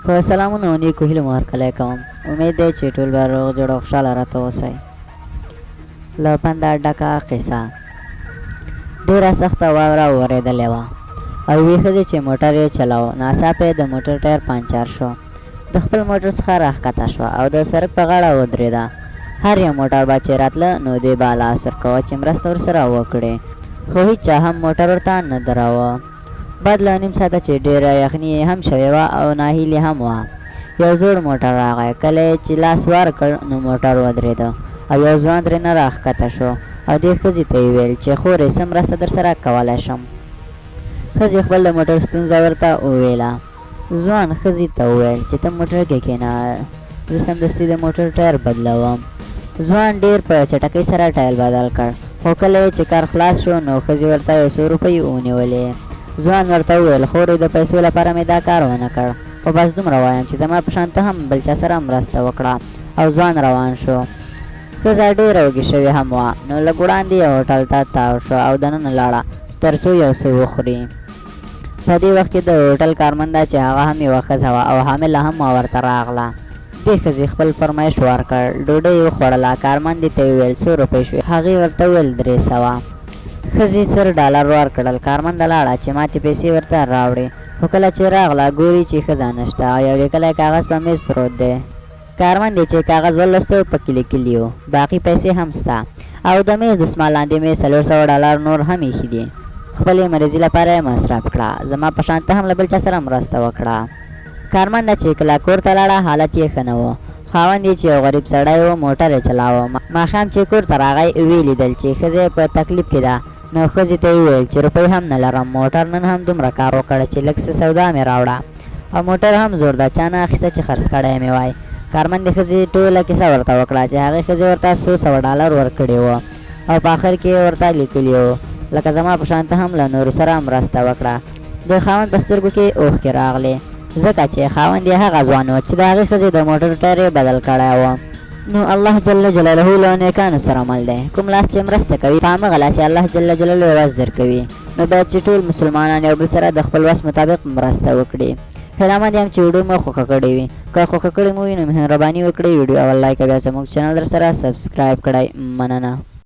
په سلامونه او نیکو هیلو مو هرکلی کوم. امید دی چې ټول به روغ جوړ او خوشحاله راته اوسئ. له پنده ډکه قصه. ډېره سخته واوره ورېدلې وه او یوې ښځې چې موټر یې چلاوه ناڅاپه یې د موټر ټایر پنچر شو. د خپل موټر څخه راښکته شوه او د سړک په غاړه ودرېده. هر یو موټر به چې راتله نو دې به لاس ورکوه چې مرسته ورسره وکړي، خو هېچا هم موټر ورته نه دراوه. بعد له نیم ساعته چې ډېره یخني هم شوې وه او ناهیلې هم وه، یو زوړ موټر راغی. کله یې چې لاس ورکړ نو موټر ودرېده او یو ځوان ترېنه راښکته شو او دې ښځې ته یې ویل چې خورې څه مرسته درسره کولی شم. ښځې خپل د موټر ستونزه ورته وویله. ځوان ښځې ته وویل چې ته موټر کې کښېنه، زه سمدستي د موټر ټایر بدلوم. ځوان ډېر په چټکۍ سره ټایر بدل کړ، خو کله یې چې کار خلاص شو نو ښځې ورته 100 روپۍ ونیولې. ځوان ورته وویل خورې د پیسو لپاره مې دا کار ونه کړ، خو بس دومره وایم چې زما په شان ته هم بل چا سره مرسته وکړه. او ځوان روان شو. ښځه ډېره وږې شوې هم وه، نو لږ وړاندې یو هوټل ته تاو شوه او دننه لاړه تر څو یو څه وخوري. په دې وخت کې د هوټل کارمنده چې هغه هم یوه ښځه وه او حامله هم ورته راغله. دې ښځې خپل فرمایش ورکړ، ډوډۍ یې وخوړله. کارمندې ته یې وویل 100 روپۍ شوې، هغې ورته وویل 300. ښځې $100 ورکړل. کارمنده لاړه چې ماتې پیسې ورته راوړي، خو کله چې راغله ګوري چې ښځه نشته او یو لیکلی کاغذ په میز پروت دی. کارمند چې کاغذ ولوسته پکې لیکلي وو باقي پیسې هم سته او د میز دسمال لاندې مې $400 نور هم ایښي دي. خپلې مریضۍ لپاره یې مصرف کړه، زما په شان ته هم له بل چا سره مرسته وکړه. کارمنده چې کله کور ته لاړه حالت یې ښه نه و. خاوند یې چې یو غریب سړی و موټر یې چلاوه. ماښام چې کور ته راغی ویې لیدل چې ښځه په تکلیف کې ده، نو ښځې ته یې وویل چې روپۍ هم نه لرم، موټر نن هم دومره کار وکړ چې لږ څه سودا مې راوړه او موټر هم زوړ ده، چا نه اخیسته چې خرڅ کړی مې وای. کارمندې ښځې ټوله کیسه ورته وکړه چې هغې ښځې ورته $100 ورکړي وو او په آخر کې یې ورته لیکلي وو لکه زما په شان ته هم له نورو سره مرسته وکړه. د خاوند په سترګو کې اوښکې راغلې، ځکه چې خاوند یې هغه ځوان و چې د هغې ښځې د موټر ټایر یې بدل کړی و. نو الله جل جلاله له نیکانو سره مل دی. کوم لاس چې مرسته کوي په همغه لاس یې الله جل جلاله عوض درکوي. نو باید چې ټول مسلمانان یو بل سره د خپل وس مطابق مرسته وکړي. هیله یم چې ویډیو مو خوښه کړې وي. که خوښه کړې مو وي نو مهرباني وکړئ ویډیو اول لایک او بیا زموږ چینل در سره سبسکرایب کړئ. مننه.